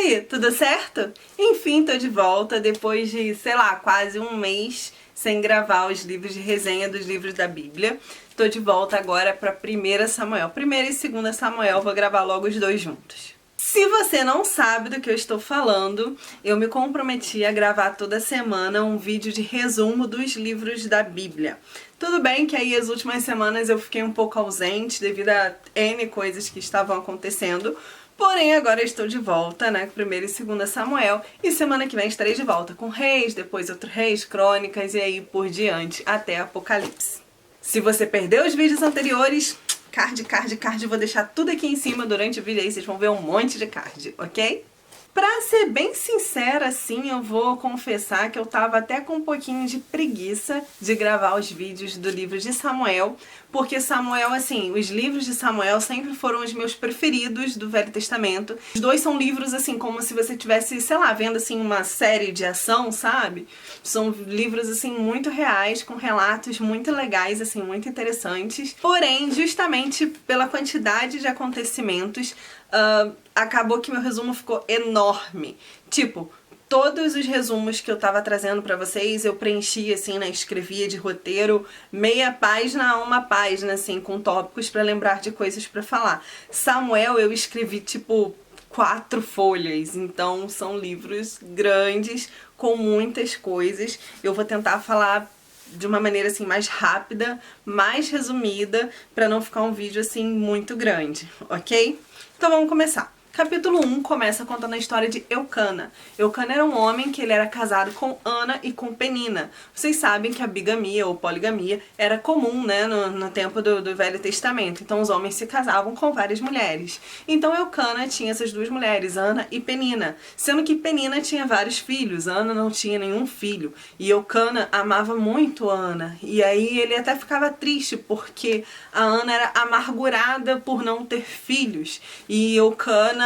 aí, tudo certo? Enfim, tô de volta depois de, sei lá, quase um mês sem gravar os livros de resenha dos livros da Bíblia. Tô de volta agora para 1 Samuel. 1 e 2 Samuel, vou gravar logo os dois juntos. Se você não sabe do que eu estou falando, eu me comprometi a gravar toda semana um vídeo de resumo dos livros da Bíblia. Tudo bem que aí as últimas semanas eu fiquei um pouco ausente devido a N coisas que estavam acontecendo, porém agora eu estou de volta, né, com 1 e 2 Samuel, e semana que vem estarei de volta com Reis, depois outro Reis, Crônicas e aí por diante até Apocalipse. Se você perdeu os vídeos anteriores, card, vou deixar tudo aqui em cima durante o vídeo aí, vocês vão ver um monte de card, ok? Pra ser bem sincera, assim, eu vou confessar que eu tava até com um pouquinho de preguiça de gravar os vídeos do livro de Samuel, porque Samuel, assim, os livros de Samuel sempre foram os meus preferidos do Velho Testamento. Os dois são livros, assim, como se você tivesse, sei lá, vendo, assim, uma série de ação, sabe? São livros, assim, muito reais, com relatos muito legais, assim, muito interessantes. Porém, justamente pela quantidade de acontecimentos, acabou que meu resumo ficou enorme. Tipo, todos os resumos que eu tava trazendo pra vocês, eu preenchi, assim, né, escrevia de roteiro, meia página a uma página, assim, com tópicos pra lembrar de coisas pra falar. Samuel eu escrevi, tipo, 4 folhas, então são livros grandes, com muitas coisas. Eu vou tentar falar de uma maneira, assim, mais rápida, mais resumida, pra não ficar um vídeo, assim, muito grande, ok? Então vamos começar. Capítulo 1 começa contando a história de Eucana. Eucana era um homem que ele era casado com Ana e com Penina. Vocês sabem que a bigamia ou poligamia era comum, né, no tempo do Velho Testamento. Então os homens se casavam com várias mulheres. Então Eucana tinha essas duas mulheres, Ana e Penina. Sendo que Penina tinha vários filhos, Ana não tinha nenhum filho. E Eucana amava muito Ana. E aí ele até ficava triste porque a Ana era amargurada por não ter filhos. E Eucana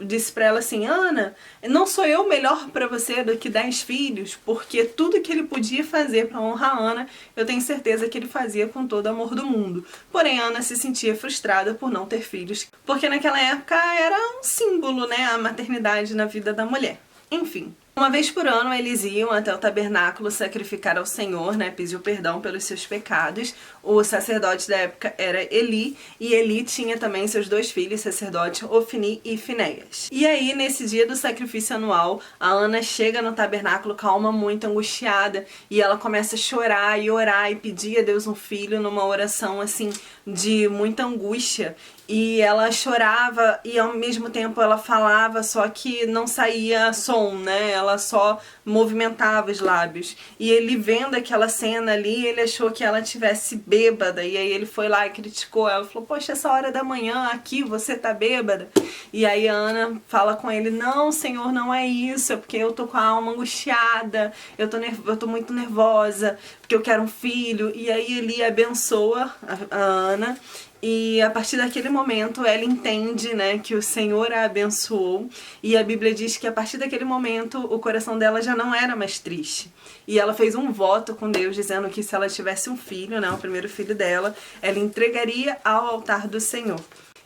disse pra ela assim: Ana, não sou eu melhor pra você do que 10 filhos? Porque tudo que ele podia fazer pra honrar Ana, eu tenho certeza que ele fazia com todo o amor do mundo. Porém, Ana se sentia frustrada por não ter filhos, porque naquela época era um símbolo, né, a maternidade na vida da mulher. Enfim. Uma vez por ano eles iam até o tabernáculo sacrificar ao Senhor, né, pedir perdão pelos seus pecados. O sacerdote da época era Eli, e Eli tinha também seus 2 filhos, sacerdote Ofni e Finéias. E aí, nesse dia do sacrifício anual, a Ana chega no tabernáculo calma, muito angustiada, e ela começa a chorar e orar e pedir a Deus um filho numa oração, assim, de muita angústia. E ela chorava e ao mesmo tempo ela falava, só que não saía som, né? Ela só movimentava os lábios. E ele vendo aquela cena ali, ele achou que ela tivesse bêbada. E aí ele foi lá e criticou ela. Falou, poxa, essa hora da manhã aqui você tá bêbada? E aí a Ana fala com ele, não, Senhor, não é isso. É porque eu tô com a alma angustiada. Eu tô muito nervosa, porque eu quero um filho. E aí ele abençoa a Ana. E a partir daquele momento ela entende, né, que o Senhor a abençoou, e a Bíblia diz que a partir daquele momento o coração dela já não era mais triste. E ela fez um voto com Deus dizendo que se ela tivesse um filho, né, o primeiro filho dela, ela entregaria ao altar do Senhor.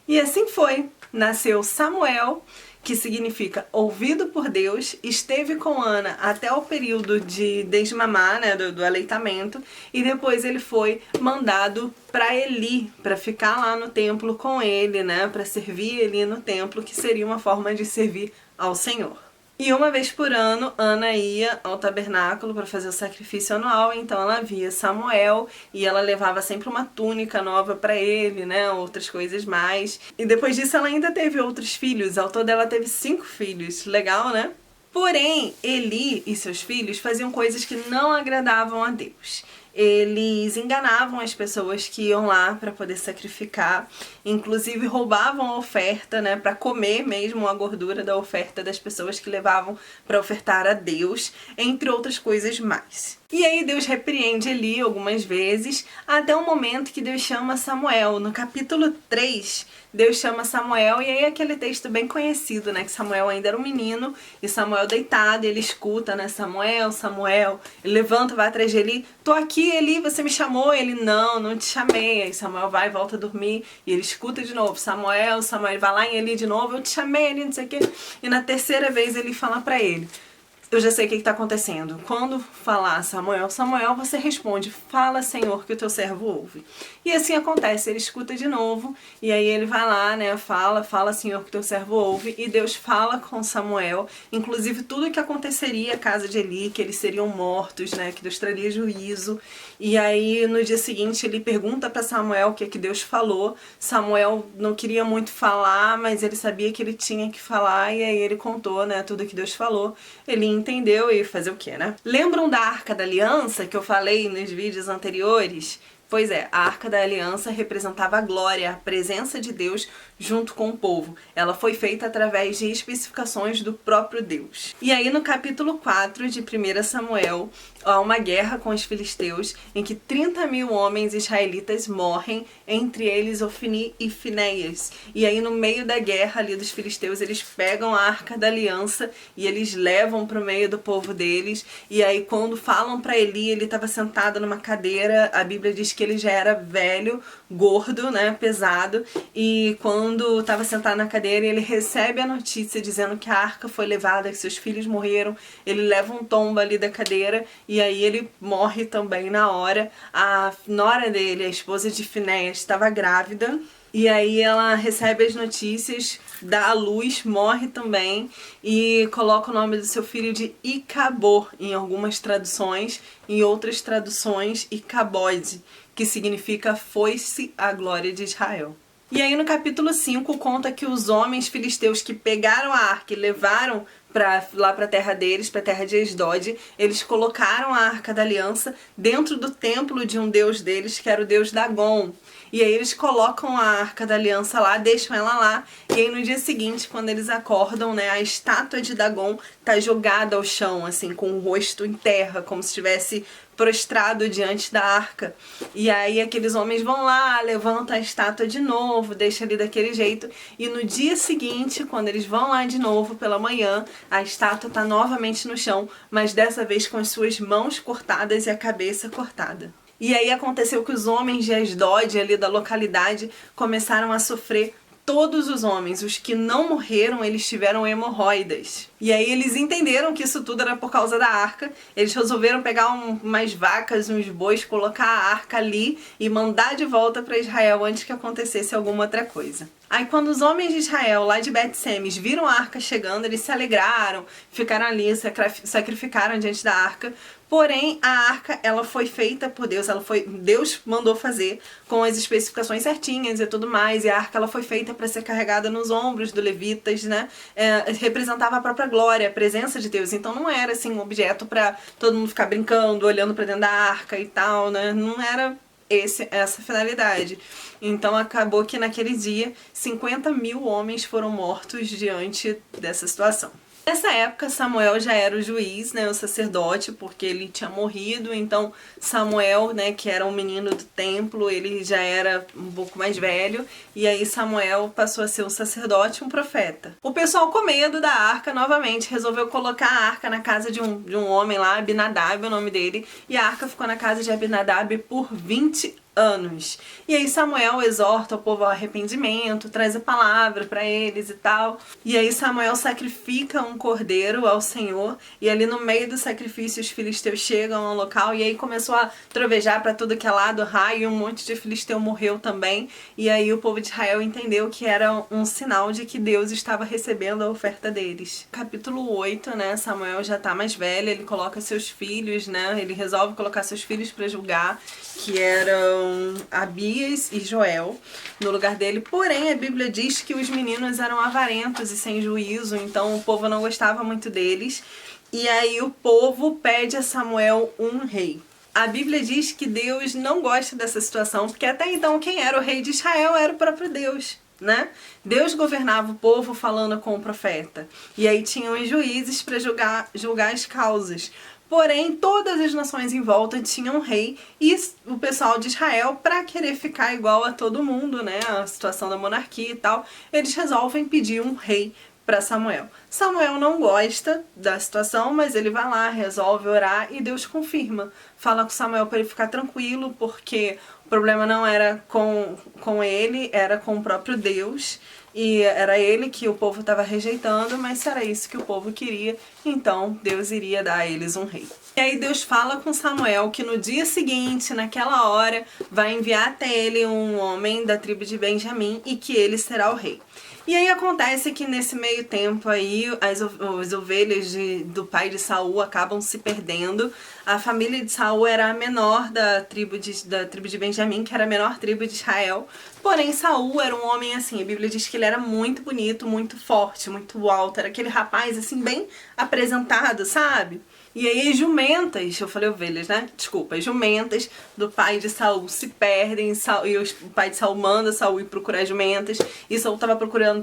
E assim foi. Nasceu Samuel, que significa ouvido por Deus, esteve com Ana até o período de desmamar, né, do aleitamento, e depois ele foi mandado para Eli, para ficar lá no templo com ele, né, para servir Eli no templo, que seria uma forma de servir ao Senhor. E uma vez por ano, Ana ia ao tabernáculo para fazer o sacrifício anual, então ela via Samuel e ela levava sempre uma túnica nova para ele, né, outras coisas mais. E depois disso ela ainda teve outros filhos, ao todo ela teve 5 filhos, legal, né? Porém, Eli e seus filhos faziam coisas que não agradavam a Deus. Eles enganavam as pessoas que iam lá para poder sacrificar, inclusive roubavam a oferta, né, para comer mesmo a gordura da oferta das pessoas que levavam para ofertar a Deus, entre outras coisas mais. E aí Deus repreende Eli algumas vezes, até o momento que Deus chama Samuel. No capítulo 3, Deus chama Samuel, e aí aquele texto bem conhecido, né, que Samuel ainda era um menino, e Samuel deitado, ele escuta, né, Samuel, Samuel, ele levanta, vai atrás de Eli, tô aqui Eli, você me chamou? Ele, não te chamei. Aí Samuel vai, volta a dormir e ele escuta de novo, Samuel vai lá em Eli de novo, eu te chamei, Eli, não sei o quê. E na terceira vez ele fala pra ele, eu já sei o que está acontecendo. Quando falar Samuel, você responde, fala, Senhor, que o teu servo ouve. E assim acontece, ele escuta de novo, e aí ele vai lá, né, fala, Senhor, que o teu servo ouve, e Deus fala com Samuel, inclusive tudo o que aconteceria à casa de Eli, que eles seriam mortos, né, que Deus traria juízo. E aí no dia seguinte ele pergunta para Samuel o que é que Deus falou. Samuel não queria muito falar, mas ele sabia que ele tinha que falar, e aí ele contou, né, tudo que Deus falou. Ele entendeu e fazer o quê, né? Lembram da Arca da Aliança que eu falei nos vídeos anteriores? Pois é, a Arca da Aliança representava a glória, a presença de Deus junto com o povo. Ela foi feita através de especificações do próprio Deus. E aí no capítulo 4 de 1 Samuel, há uma guerra com os filisteus em que 30.000 homens israelitas morrem, entre eles Ofni e Finéias. E aí no meio da guerra ali dos filisteus, eles pegam a Arca da Aliança e eles levam para o meio do povo deles. E aí quando falam para Eli, ele estava sentado numa cadeira, a Bíblia diz que ele já era velho, gordo, né, pesado, e quando estava sentado na cadeira, ele recebe a notícia dizendo que a arca foi levada, que seus filhos morreram, ele leva um tombo ali da cadeira, e aí ele morre também na hora. A nora dele, a esposa de Finéias, estava grávida, e aí ela recebe as notícias, dá à luz, morre também e coloca o nome do seu filho de Icabor em algumas traduções, em outras traduções Icabode, que significa foi-se a glória de Israel. E aí no capítulo 5 conta que os homens filisteus que pegaram a arca e levaram lá para a terra deles, para a terra de Asdod, eles colocaram a Arca da Aliança dentro do templo de um deus deles, que era o deus Dagon. E aí eles colocam a Arca da Aliança lá, deixam ela lá, e aí no dia seguinte, quando eles acordam, né, a estátua de Dagon tá jogada ao chão, assim, com o rosto em terra, como se estivesse prostrado diante da arca. E aí aqueles homens vão lá, levantam a estátua de novo, deixam ali daquele jeito, e no dia seguinte, quando eles vão lá de novo pela manhã, a estátua está novamente no chão, mas dessa vez com as suas mãos cortadas e a cabeça cortada. E aí aconteceu que os homens de Asdod, ali da localidade, começaram a sofrer. Todos os homens, os que não morreram, eles tiveram hemorroidas. E aí eles entenderam que isso tudo era por causa da arca. Eles resolveram pegar umas vacas, uns bois, colocar a arca ali e mandar de volta para Israel antes que acontecesse alguma outra coisa. Aí quando os homens de Israel, lá de Bet-Semes, viram a arca chegando, eles se alegraram, ficaram ali, sacrificaram diante da arca. Porém, a arca, ela foi feita por Deus, Deus mandou fazer com as especificações certinhas e tudo mais, e a arca ela foi feita para ser carregada nos ombros do levitas, né? Representava a própria glória, a presença de Deus, então não era assim um objeto para todo mundo ficar brincando, olhando para dentro da arca e tal, né? Não era essa finalidade. Então acabou que naquele dia 50.000 homens foram mortos diante dessa situação. Nessa época Samuel já era o juiz, né, o sacerdote, porque ele tinha morrido, então Samuel, né, que era um menino do templo, ele já era um pouco mais velho, e aí Samuel passou a ser um sacerdote, um profeta. O pessoal, com medo da arca, novamente resolveu colocar a arca na casa de um homem lá, Abinadab é o nome dele, e a arca ficou na casa de Abinadab por 20 anos. E aí Samuel exorta o povo ao arrependimento, traz a palavra para eles e tal. E aí Samuel sacrifica um cordeiro ao Senhor, e ali no meio do sacrifício os filisteus chegam ao local, e aí começou a trovejar para tudo que é lado, raio, e um monte de filisteu morreu também. E aí o povo de Israel entendeu que era um sinal de que Deus estava recebendo a oferta deles. Capítulo 8, né, Samuel já tá mais velho, ele coloca seus filhos, né, ele resolve colocar seus filhos para julgar, que eram Abias e Joel, no lugar dele. Porém, a Bíblia diz que os meninos eram avarentos e sem juízo, então o povo não gostava muito deles. E aí o povo pede a Samuel um rei. A Bíblia diz que Deus não gosta dessa situação, porque até então quem era o rei de Israel era o próprio Deus, né? Deus governava o povo falando com o profeta. E aí tinham os juízes para julgar as causas. Porém, todas as nações em volta tinham um rei, e o pessoal de Israel, para querer ficar igual a todo mundo, né, a situação da monarquia e tal, eles resolvem pedir um rei para Samuel. Samuel não gosta da situação, mas ele vai lá, resolve orar e Deus confirma. Fala com Samuel para ele ficar tranquilo, porque o problema não era com ele, era com o próprio Deus. E era ele que o povo estava rejeitando, mas se era isso que o povo queria, então Deus iria dar a eles um rei. E aí Deus fala com Samuel que no dia seguinte, naquela hora, vai enviar até ele um homem da tribo de Benjamim e que ele será o rei. E aí acontece que nesse meio tempo aí as ovelhas do pai de Saul acabam se perdendo. A família de Saul era a menor da tribo de Benjamim, que era a menor tribo de Israel. Porém, Saul era um homem assim, a Bíblia diz que ele era muito bonito, muito forte, muito alto. Era aquele rapaz assim, bem apresentado, sabe? E aí as jumentas, eu falei ovelhas, né? Desculpa, as jumentas do pai de Saul se perdem, e o pai de Saul manda Saul ir procurar as jumentas, e Saul tava procurando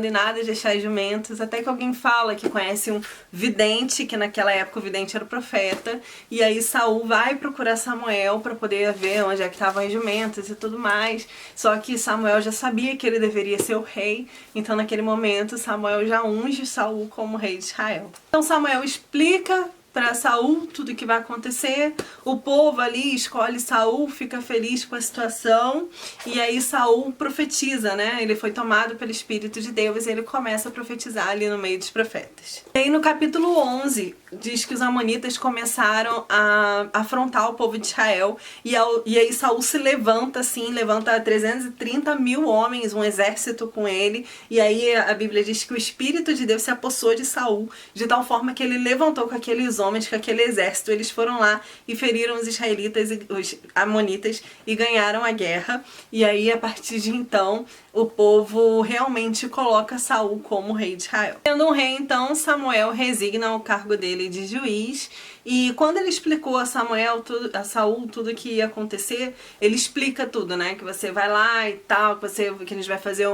e nada de achar as jumentas, até que alguém fala que conhece um vidente, que naquela época o vidente era o profeta, e aí Saul vai procurar Samuel para poder ver onde é que estavam as jumentas e tudo mais, só que Samuel já sabia que ele deveria ser o rei, então naquele momento Samuel já unge Saul como rei de Israel. Então Samuel explica para Saul tudo o que vai acontecer, o povo ali escolhe Saul, fica feliz com a situação, e aí Saul profetiza, né? Ele foi tomado pelo Espírito de Deus e ele começa a profetizar ali no meio dos profetas. E aí no capítulo 11 diz que os amonitas começaram a afrontar o povo de Israel, e aí Saul se levanta assim, levanta 330 mil homens, um exército com ele, e aí a Bíblia diz que o Espírito de Deus se apossou de Saul, de tal forma que ele levantou com aqueles homens, com aquele exército, eles foram lá e feriram os israelitas e os amonitas e ganharam a guerra, e aí a partir de então o povo realmente coloca Saul como rei de Israel. Tendo um rei, então, Samuel resigna o cargo dele de juiz, e quando ele explicou a Saul tudo que ia acontecer, ele explica tudo, né? Que você vai lá e tal, que a gente vai fazer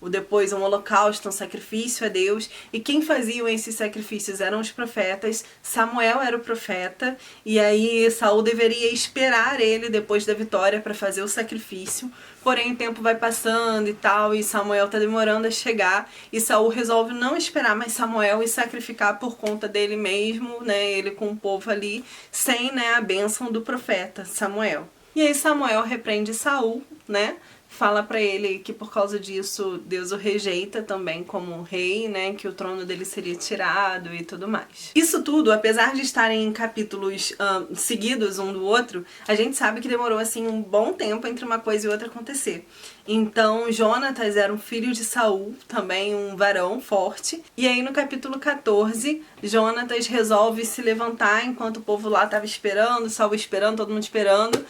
depois um holocausto, um sacrifício a Deus, e quem faziam esses sacrifícios eram os profetas. Samuel era o profeta, e aí Saul deveria esperar ele depois da vitória para fazer o sacrifício, porém o tempo vai passando e tal, e Samuel tá demorando a chegar, e Saul resolve não esperar mais Samuel e sacrificar por conta dele mesmo, né, ele com o povo ali, sem, né, a bênção do profeta Samuel. E aí Samuel repreende Saul, né, fala pra ele que por causa disso Deus o rejeita também como rei, né, que o trono dele seria tirado e tudo mais. Isso tudo, apesar de estarem em capítulos seguidos um do outro, a gente sabe que demorou assim um bom tempo entre uma coisa e outra acontecer. Então Jonatas era um filho de Saul, também um varão forte, e aí no capítulo 14, Jonatas resolve se levantar enquanto o povo lá estava esperando, Saul esperando, todo mundo esperando.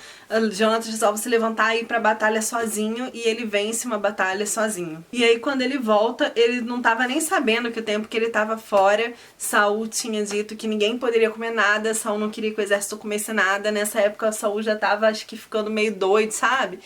Jonatas resolve se levantar e ir pra batalha sozinho, e ele vence uma batalha sozinho. E aí quando ele volta, ele não estava nem sabendo que o tempo que ele estava fora, Saul tinha dito que ninguém poderia comer nada, Saul não queria que o exército comesse nada. Nessa época Saul já estava, acho que, ficando meio doido, sabe?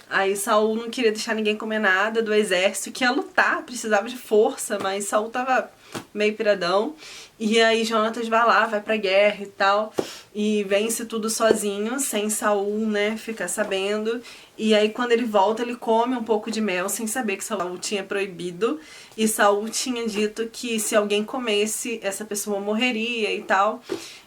Aí Saul não queria deixar ninguém comer nada do exército, que ia lutar, precisava de força, mas Saul tava meio piradão. E aí Jonatas vai lá, vai pra guerra e tal, e vence tudo sozinho, sem Saul, né, ficar sabendo. E aí quando ele volta, ele come um pouco de mel, sem saber que Saul tinha proibido. E Saul tinha dito que se alguém comesse, essa pessoa morreria e tal.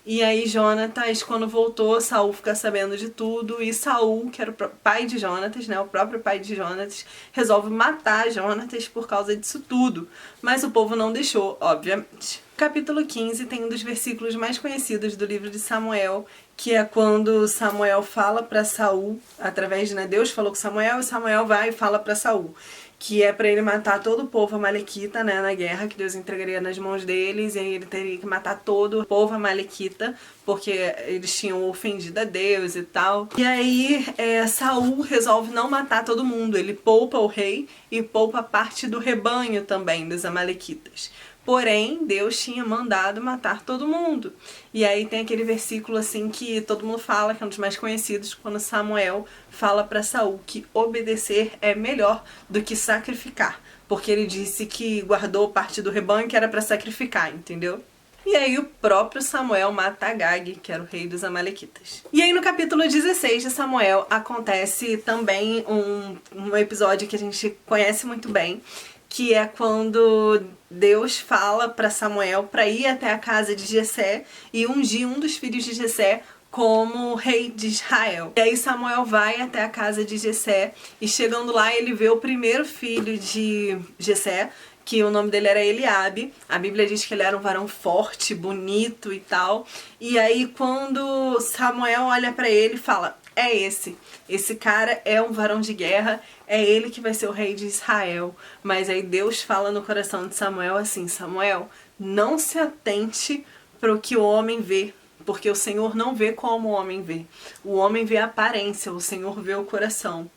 E aí Jonatas, quando voltou, Saul fica sabendo de tudo, e Saul, que era o pai de Jonatas, né, o próprio pai de Jonatas, resolve matar Jonatas por causa disso tudo. Mas o povo não deixou, obviamente. Capítulo 15 tem um dos versículos mais conhecidos do livro de Samuel, que é quando Samuel fala para Saul, através de, né, Deus falou com Samuel, e Samuel vai e fala para Saul, que é para ele matar todo o povo amalequita, né, na guerra, que Deus entregaria nas mãos deles, e aí ele teria que matar todo o povo amalequita, porque eles tinham ofendido a Deus e tal. E aí Saul resolve não matar todo mundo, ele poupa o rei e poupa parte do rebanho também dos amalequitas. Porém, Deus tinha mandado matar todo mundo. E aí tem aquele versículo assim que todo mundo fala, que é um dos mais conhecidos, quando Samuel fala para Saul que obedecer é melhor do que sacrificar. Porque ele disse que guardou parte do rebanho que era para sacrificar, entendeu? E aí o próprio Samuel mata Agag, que era o rei dos amalequitas. E aí no capítulo 16 de Samuel acontece também um episódio que a gente conhece muito bem, que é quando Deus fala para Samuel para ir até a casa de Jessé e ungir um dos filhos de Jessé como rei de Israel. E aí Samuel vai até a casa de Jessé e chegando lá ele vê o primeiro filho de Jessé, que o nome dele era Eliabe. A Bíblia diz que ele era um varão forte, bonito e tal. E aí quando Samuel olha para ele e fala: é esse cara é um varão de guerra, é ele que vai ser o rei de Israel. Mas aí Deus fala no coração de Samuel assim: Samuel, não se atente para o que o homem vê, porque o Senhor não vê como o homem vê. O homem vê a aparência, o Senhor vê o coração.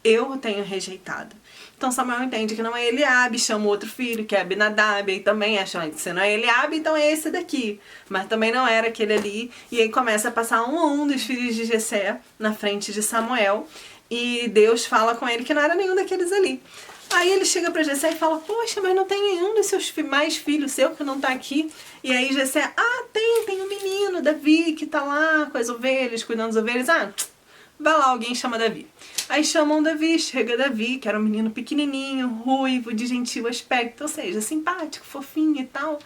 Eu o tenho rejeitado. Então Samuel entende que não é Eliabe, chama outro filho, que é Abinadab, e também acha que se não é Eliabe, então é esse daqui. Mas também não era aquele ali. E aí começa a passar um a um dos filhos de Jessé na frente de Samuel. E Deus fala com ele que não era nenhum daqueles ali. Aí ele chega pra Jessé e fala: poxa, mas não tem nenhum dos seus mais filhos seu que não tá aqui. E aí Jessé: tem um menino, Davi, que tá lá com as ovelhas, cuidando das ovelhas. Vai lá, alguém chama Davi. Aí chamam Davi, chega Davi, que era um menino pequenininho, ruivo, de gentil aspecto, ou seja, simpático, fofinho e tal.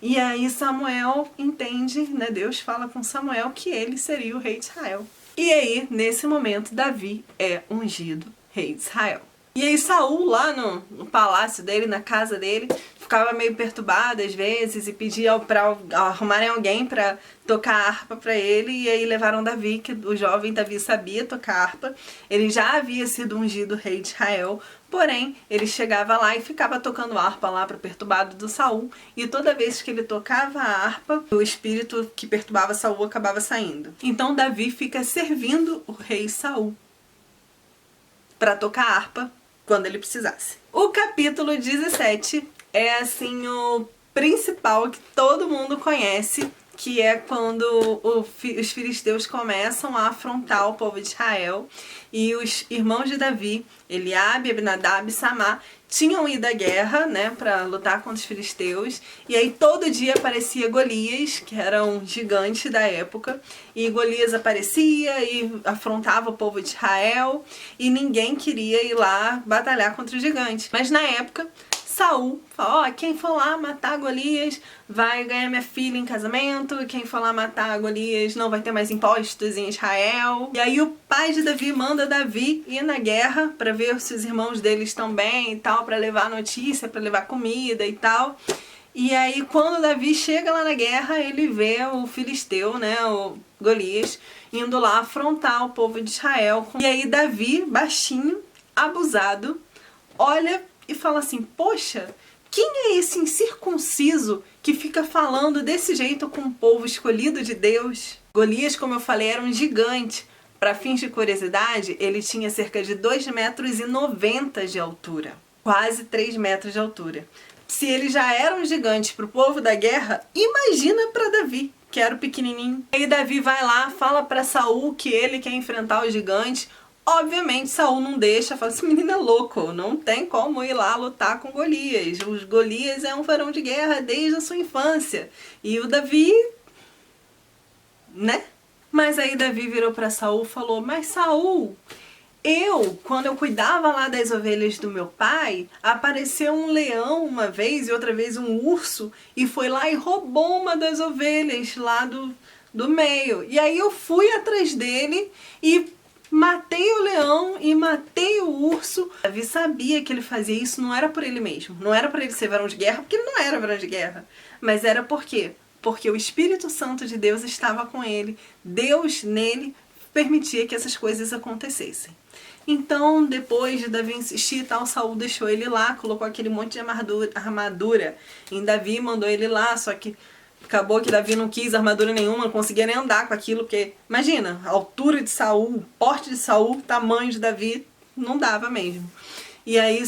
E aí Samuel entende, né, Deus fala com Samuel que ele seria o rei de Israel. E aí, nesse momento, Davi é ungido rei de Israel. E aí Saul, lá no palácio dele, na casa dele, ficava meio perturbado às vezes e pedia para arrumarem alguém para tocar harpa para ele. E aí levaram Davi, que o jovem Davi sabia tocar harpa. Ele já havia sido ungido rei de Israel, porém ele chegava lá e ficava tocando harpa lá para o perturbado do Saul. E toda vez que ele tocava a harpa, o espírito que perturbava Saul acabava saindo. Então Davi fica servindo o rei Saul para tocar harpa quando ele precisasse. O capítulo 17 é assim o principal que todo mundo conhece, que é quando os filisteus começam a afrontar o povo de Israel e os irmãos de Davi, Eliabe, Abinadab e Samá, tinham ido à guerra, né, para lutar contra os filisteus, e aí todo dia aparecia Golias, que era um gigante da época, e Golias aparecia e afrontava o povo de Israel, e ninguém queria ir lá batalhar contra o gigante. Mas na época, Saul falou: quem for lá matar Golias vai ganhar minha filha em casamento, e quem for lá matar Golias não vai ter mais impostos em Israel. E aí o pai de Davi manda Davi ir na guerra para ver se os irmãos dele estão bem e tal, para levar notícia, para levar comida e tal. E aí quando Davi chega lá na guerra, ele vê o filisteu, né, o Golias, indo lá afrontar o povo de Israel. E aí Davi, baixinho, abusado, olha e fala assim: poxa, quem é esse incircunciso que fica falando desse jeito com o povo escolhido de Deus? Golias, como eu falei, era um gigante. Para fins de curiosidade, ele tinha cerca de 2,90 metros de altura. Quase 3 metros de altura. Se ele já era um gigante para o povo da guerra, imagina para Davi, que era o pequenininho. Aí Davi vai lá, fala para Saul que ele quer enfrentar o gigante. Obviamente Saul não deixa, fala: esse menino é louco, não tem como ir lá lutar com Golias. O Golias é um varão de guerra desde a sua infância. E o Davi, né? Mas aí Davi virou para Saul e falou: mas Saul, quando eu cuidava lá das ovelhas do meu pai, apareceu um leão uma vez e outra vez um urso e foi lá e roubou uma das ovelhas lá do meio. E aí eu fui atrás dele e matei o leão e matei o urso. Davi sabia que ele fazia isso, não era por ele mesmo. Não era por ele ser varão de guerra, porque ele não era varão de guerra. Mas era por quê? Porque o Espírito Santo de Deus estava com ele. Deus nele permitia que essas coisas acontecessem. Então, depois de Davi insistir e tal, Saul deixou ele lá, colocou aquele monte de armadura em Davi, mandou ele lá, só que acabou que Davi não quis armadura nenhuma, não conseguia nem andar com aquilo, porque, imagina, a altura de Saul, o porte de Saul, o tamanho de Davi, não dava mesmo. E aí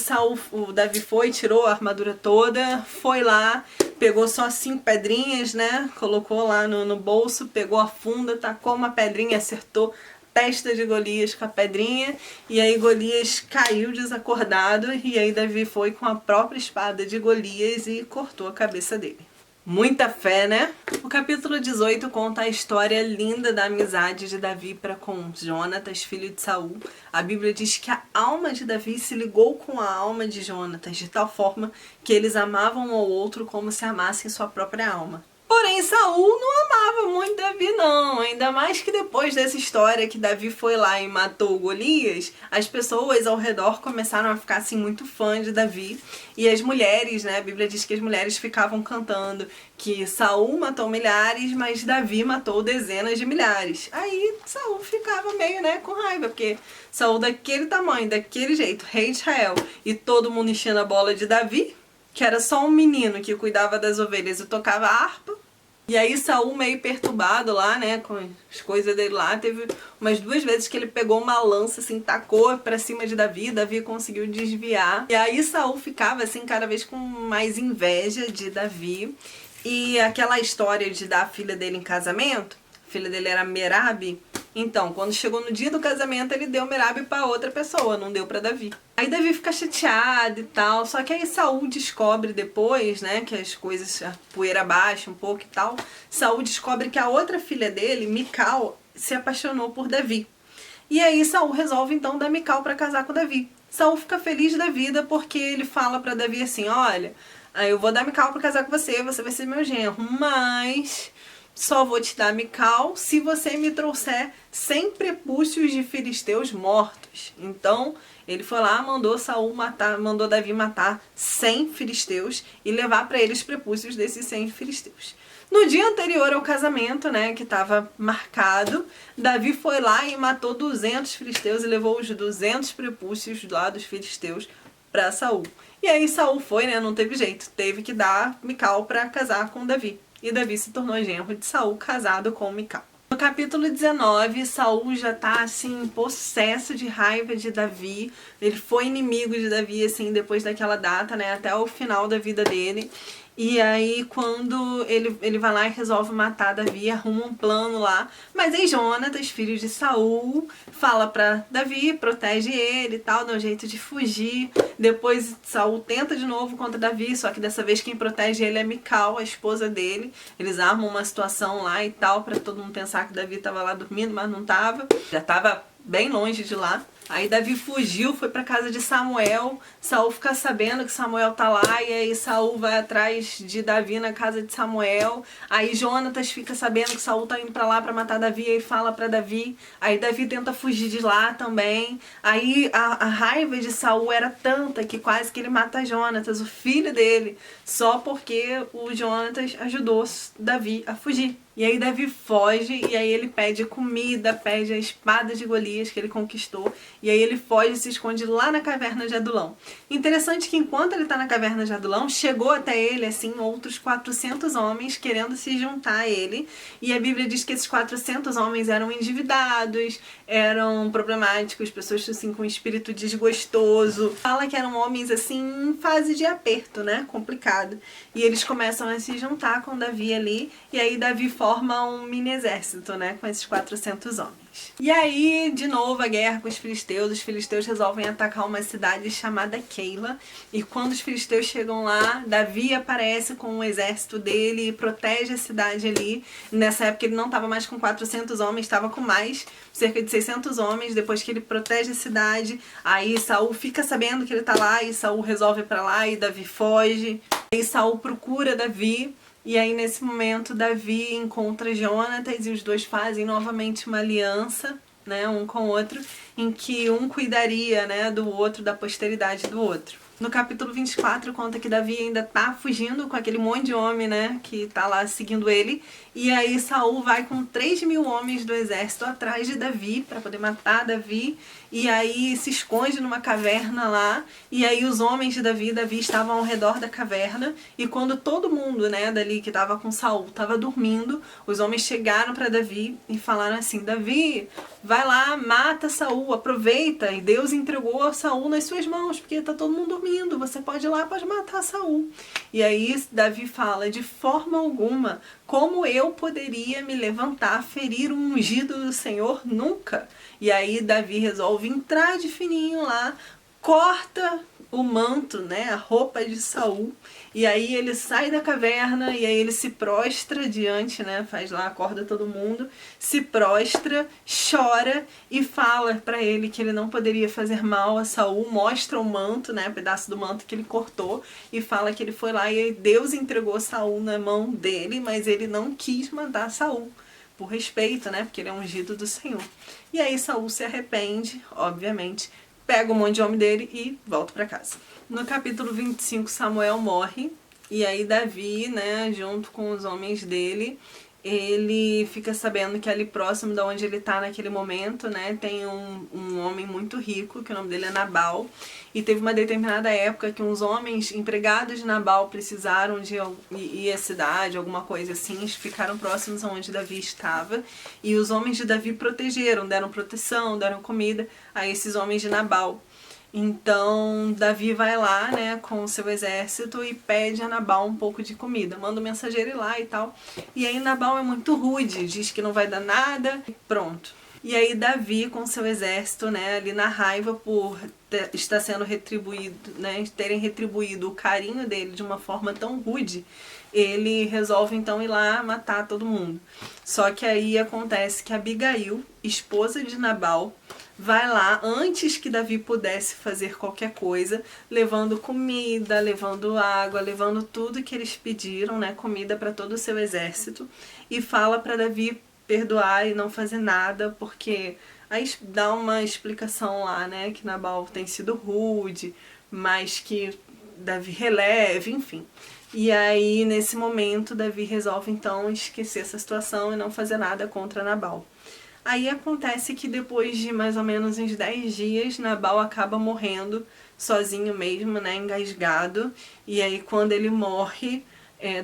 o Davi foi, tirou a armadura toda, foi lá, pegou só 5 pedrinhas, né, colocou lá no bolso, pegou a funda, tacou uma pedrinha, acertou a testa de Golias com a pedrinha, e aí Golias caiu desacordado, e aí Davi foi com a própria espada de Golias e cortou a cabeça dele. Muita fé, né? O capítulo 18 conta a história linda da amizade de Davi para com Jonatas, filho de Saul. A Bíblia diz que a alma de Davi se ligou com a alma de Jonatas, de tal forma que eles amavam um ao outro como se amassem sua própria alma. Porém, Saul não amava muito Davi, não. Ainda mais que depois dessa história que Davi foi lá e matou Golias, as pessoas ao redor começaram a ficar assim muito fãs de Davi. E as mulheres, né? A Bíblia diz que as mulheres ficavam cantando que Saul matou milhares, mas Davi matou dezenas de milhares. Aí Saul ficava meio, né, com raiva, porque Saul daquele tamanho, daquele jeito, rei de Israel, e todo mundo enchendo a bola de Davi, que era só um menino que cuidava das ovelhas e tocava harpa. E aí Saul meio perturbado lá, né, com as coisas dele lá, teve umas 2 vezes que ele pegou uma lança, assim, tacou pra cima de Davi, Davi conseguiu desviar. E aí Saul ficava, assim, cada vez com mais inveja de Davi. E aquela história de dar a filha dele em casamento, a filha dele era Merabe. Então, quando chegou no dia do casamento, ele deu Merabe pra outra pessoa, não deu pra Davi. Aí Davi fica chateado e tal, só que aí Saul descobre depois, né, que as coisas, a poeira baixa um pouco e tal, Saul descobre que a outra filha dele, Mical, se apaixonou por Davi. E aí Saul resolve então dar Mical pra casar com Davi. Saul fica feliz da vida porque ele fala pra Davi assim, olha, eu vou dar Mical pra casar com você, você vai ser meu genro, mas só vou te dar Mical se você me trouxer 100 prepúcios de filisteus mortos. Então, ele foi lá, mandou Davi matar 100 filisteus e levar para eles prepúcios desses 100 filisteus. No dia anterior ao casamento, né, que estava marcado, Davi foi lá e matou 200 filisteus e levou os 200 prepúcios lá dos filisteus para Saul. E aí Saul foi, né, não teve jeito, teve que dar Mical para casar com Davi. E Davi se tornou genro de Saul, casado com Mical. No capítulo 19, Saul já tá assim, possesso de raiva de Davi. Ele foi inimigo de Davi, assim, depois daquela data, né, até o final da vida dele. E aí, quando ele vai lá e resolve matar Davi, arruma um plano lá. Mas aí Jonatas, filho de Saul, fala pra Davi, protege ele e tal, dá um jeito de fugir. Depois Saul tenta de novo contra Davi, só que dessa vez quem protege ele é Mical, a esposa dele. Eles armam uma situação lá e tal, pra todo mundo pensar que Davi tava lá dormindo, mas não tava. Já tava bem longe de lá. Aí Davi fugiu, foi pra casa de Samuel. Saul fica sabendo que Samuel tá lá e aí Saul vai atrás de Davi na casa de Samuel. Aí Jonatas fica sabendo que Saul tá indo pra lá pra matar Davi e fala pra Davi. Aí Davi tenta fugir de lá também. Aí a raiva de Saul era tanta que quase que ele mata Jonatas, o filho dele, só porque o Jonatas ajudou Davi a fugir. E aí Davi foge, e aí ele pede comida, pede a espada de Golias que ele conquistou, e aí ele foge e se esconde lá na caverna de Adulão. Interessante que enquanto ele tá na caverna de Adulão, chegou até ele, assim, outros 400 homens querendo se juntar a ele, e a Bíblia diz que esses 400 homens eram endividados, eram problemáticos, pessoas, assim, com espírito desgostoso. Fala que eram homens, assim, em fase de aperto, né, complicado. E eles começam a se juntar com Davi ali, e aí Davi forma um mini exército, né, com esses 400 homens. E aí, de novo, a guerra com os filisteus resolvem atacar uma cidade chamada Keila, e quando os filisteus chegam lá, Davi aparece com o exército dele e protege a cidade ali. Nessa época ele não estava mais com 400 homens, estava com mais, cerca de 600 homens. Depois que ele protege a cidade, aí Saul fica sabendo que ele tá lá, e Saul resolve ir pra lá, e Davi foge. Aí Saul procura Davi, e aí nesse momento Davi encontra Jonatas e os dois fazem novamente uma aliança, né, um com o outro, em que um cuidaria, né, do outro, da posteridade do outro. No capítulo 24 conta que Davi ainda tá fugindo com aquele monte de homem, né, que tá lá seguindo ele. E aí Saul vai com 3.000 homens do exército atrás de Davi para poder matar Davi. E aí se esconde numa caverna lá. E aí os homens de Davi estavam ao redor da caverna. E quando todo mundo, né, dali que tava com Saul tava dormindo, os homens chegaram para Davi e falaram assim: Davi, vai lá, mata Saul, aproveita. E Deus entregou Saul nas suas mãos, porque tá todo mundo dormindo. Você pode ir lá, pode matar Saul. E aí Davi fala: de forma alguma, como eu poderia me levantar, ferir o ungido do Senhor? Nunca. E aí Davi resolve entrar de fininho lá, corta o manto, né, a roupa de Saul, e aí ele sai da caverna e aí ele se prostra diante, né, faz lá, acorda todo mundo, se prostra, chora e fala para ele que ele não poderia fazer mal a Saul, mostra o manto, né, o pedaço do manto que ele cortou e fala que ele foi lá e Deus entregou Saul na mão dele, mas ele não quis matar Saul. Por respeito, né? Porque ele é ungido do Senhor. E aí Saul se arrepende, obviamente, pega um monte de homem dele e volta para casa. No capítulo 25, Samuel morre. E aí Davi, né, junto com os homens dele, ele fica sabendo que ali próximo de onde ele está naquele momento, né, tem um homem muito rico, que o nome dele é Nabal, e teve uma determinada época que uns homens empregados de Nabal precisaram de ir à cidade, alguma coisa assim, ficaram próximos aonde Davi estava, e os homens de Davi protegeram, deram proteção, deram comida a esses homens de Nabal. Então Davi vai lá, né, com o seu exército e pede a Nabal um pouco de comida, manda o mensageiro ir lá e tal. E aí Nabal é muito rude, diz que não vai dar nada, e pronto. E aí Davi com seu exército, né, ali na raiva por estar sendo retribuído, né, terem retribuído o carinho dele de uma forma tão rude, ele resolve então ir lá matar todo mundo. Só que aí acontece que Abigail, esposa de Nabal, vai lá antes que Davi pudesse fazer qualquer coisa, levando comida, levando água, levando tudo que eles pediram, né, comida para todo o seu exército, e fala para Davi perdoar e não fazer nada, porque aí dá uma explicação lá, né, que Nabal tem sido rude, mas que Davi releve, enfim. E aí, nesse momento, Davi resolve então esquecer essa situação e não fazer nada contra Nabal. Aí acontece que depois de mais ou menos uns 10 dias, Nabal acaba morrendo sozinho mesmo, né, engasgado. E aí quando ele morre,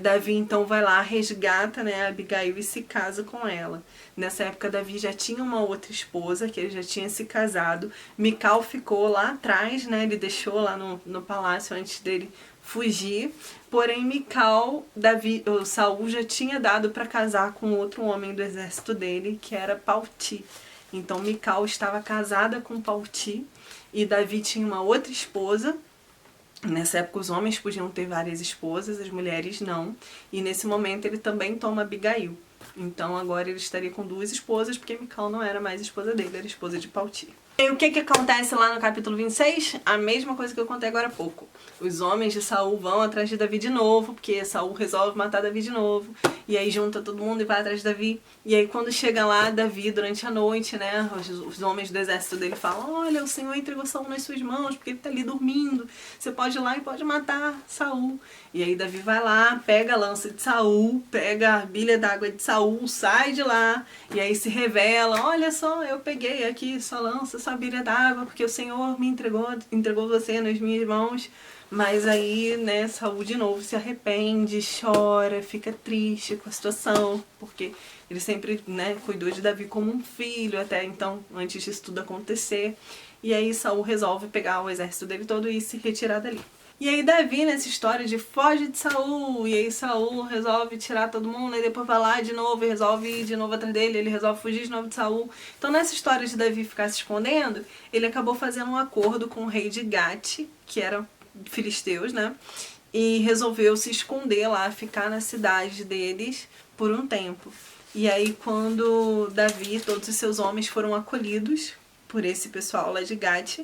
Davi então vai lá, resgata, né, Abigail e se casa com ela. Nessa época Davi já tinha uma outra esposa, que ele já tinha se casado. Mical ficou lá atrás, né, ele deixou lá no palácio antes dele fugir. Porém, Mical, Saul já tinha dado para casar com outro homem do exército dele, que era Palti. Então, Mical estava casada com Palti e Davi tinha uma outra esposa. Nessa época, os homens podiam ter várias esposas, as mulheres não. E nesse momento, ele também toma Abigail. Então, agora ele estaria com duas esposas, porque Mical não era mais esposa dele, era esposa de Palti. E o que acontece lá no capítulo 26? A mesma coisa que eu contei agora há pouco. Os homens de Saul vão atrás de Davi de novo, porque Saul resolve matar Davi de novo. E aí junta todo mundo e vai atrás de Davi. E aí quando chega lá, Davi, durante a noite, né, os homens do exército dele falam: olha, o Senhor entregou Saul nas suas mãos, porque ele tá ali dormindo. Você pode ir lá e pode matar Saul. E aí Davi vai lá, pega a lança de Saul, pega a bilha d'água de Saul, sai de lá. E aí se revela: olha só, eu peguei aqui sua lança, sua bilha d'água, porque o Senhor me entregou você nas minhas mãos. Mas aí, né, Saul de novo se arrepende, chora, fica triste com a situação, porque ele sempre, né, cuidou de Davi como um filho até então, antes disso tudo acontecer. E aí Saul resolve pegar o exército dele todo e se retirar dali. E aí Davi, nessa história de foge de Saul, e aí Saul resolve tirar todo mundo, e depois vai lá de novo e resolve ir de novo atrás dele, ele resolve fugir de novo de Saul. Então nessa história de Davi ficar se escondendo, ele acabou fazendo um acordo com o rei de Gate, que era filisteus, né? E resolveu se esconder lá, ficar na cidade deles por um tempo. E aí quando Davi e todos os seus homens foram acolhidos por esse pessoal lá de Gate,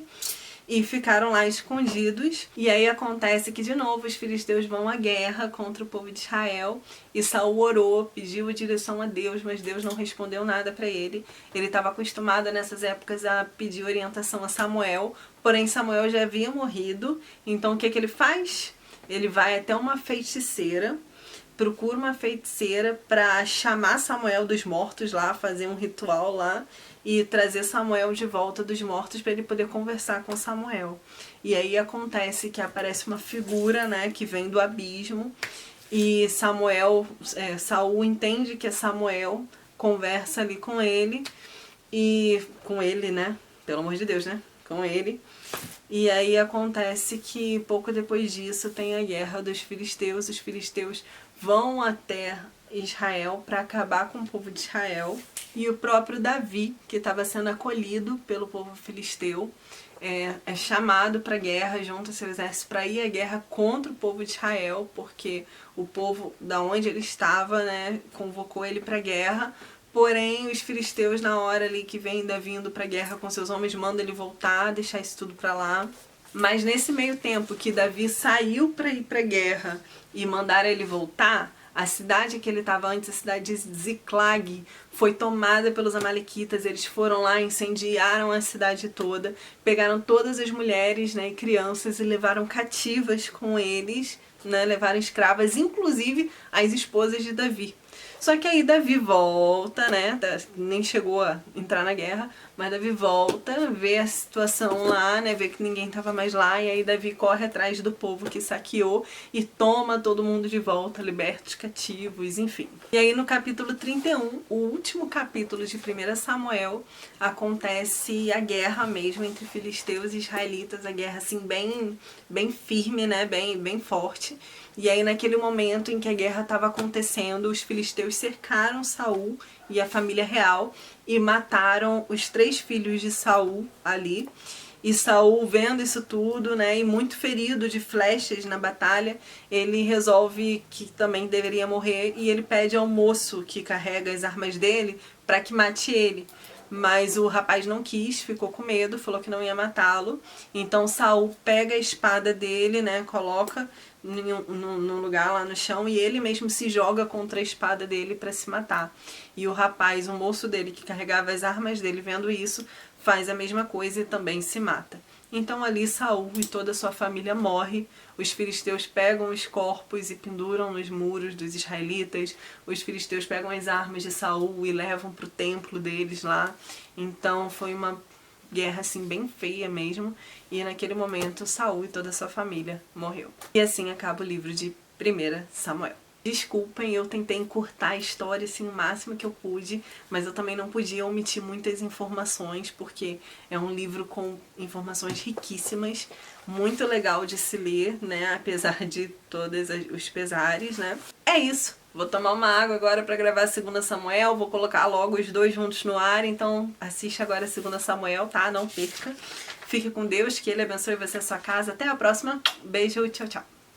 e ficaram lá escondidos. E aí acontece que de novo os filisteus vão à guerra contra o povo de Israel. E Saul orou, pediu direção a Deus, mas Deus não respondeu nada para ele. Ele estava acostumado nessas épocas a pedir orientação a Samuel, porém Samuel já havia morrido. Então o que ele faz? Ele vai até uma feiticeira, procura uma feiticeira para chamar Samuel dos mortos lá, fazer um ritual lá e trazer Samuel de volta dos mortos para ele poder conversar com Samuel. E aí acontece que aparece uma figura, né, que vem do abismo, e Saul entende que é Samuel, conversa ali com ele, né, pelo amor de Deus, né, com ele. E aí acontece que pouco depois disso tem a guerra dos filisteus. Os filisteus vão até Israel para acabar com o povo de Israel. E o próprio Davi, que estava sendo acolhido pelo povo filisteu, é chamado para a guerra, junta seu exército para ir à guerra contra o povo de Israel, porque o povo da onde ele estava, né, convocou ele para a guerra. Porém, os filisteus, na hora ali que vem Davi indo para a guerra com seus homens, mandam ele voltar, deixar isso tudo para lá. Mas nesse meio tempo que Davi saiu para ir para a guerra e mandaram ele voltar, a cidade que ele estava antes, a cidade de Ziclag, foi tomada pelos amalequitas. Eles foram lá, incendiaram a cidade toda, pegaram todas as mulheres, né, e crianças e levaram cativas com eles, né, levaram escravas, inclusive as esposas de Davi. Só que aí Davi volta, né? Nem chegou a entrar na guerra, mas Davi volta, vê a situação lá, né? Vê que ninguém estava mais lá, e aí Davi corre atrás do povo que saqueou e toma todo mundo de volta, liberta os cativos, enfim. E aí no capítulo 31, o último capítulo de 1 Samuel, acontece a guerra mesmo entre filisteus e israelitas, a guerra assim bem firme, né? Bem forte. E aí naquele momento em que a guerra estava acontecendo, os filisteus cercaram Saul e a família real e mataram os 3 filhos de Saul ali. E Saul, vendo isso tudo, né, e muito ferido de flechas na batalha, ele resolve que também deveria morrer e ele pede ao moço que carrega as armas dele para que mate ele. Mas o rapaz não quis, ficou com medo, falou que não ia matá-lo. Então Saul pega a espada dele, né, coloca num lugar lá no chão e ele mesmo se joga contra a espada dele para se matar. E o rapaz, o moço dele que carregava as armas dele, vendo isso, faz a mesma coisa e também se mata. Então ali Saul e toda a sua família morre. Os filisteus pegam os corpos e penduram nos muros dos israelitas. Os filisteus pegam as armas de Saul e levam para o templo deles lá. Então foi uma guerra assim bem feia mesmo. E naquele momento Saul e toda a sua família morreu. E assim acaba o livro de 1 Samuel. Desculpem, eu tentei encurtar a história assim o máximo que eu pude, mas eu também não podia omitir muitas informações, porque é um livro com informações riquíssimas, muito legal de se ler, né, apesar de todos os pesares, né. É isso, vou tomar uma água agora para gravar 2 Samuel, vou colocar logo os dois juntos no ar, então assiste agora 2 Samuel, tá? Não perca. Fique com Deus, que Ele abençoe você e a sua casa. Até a próxima, beijo, tchau, tchau.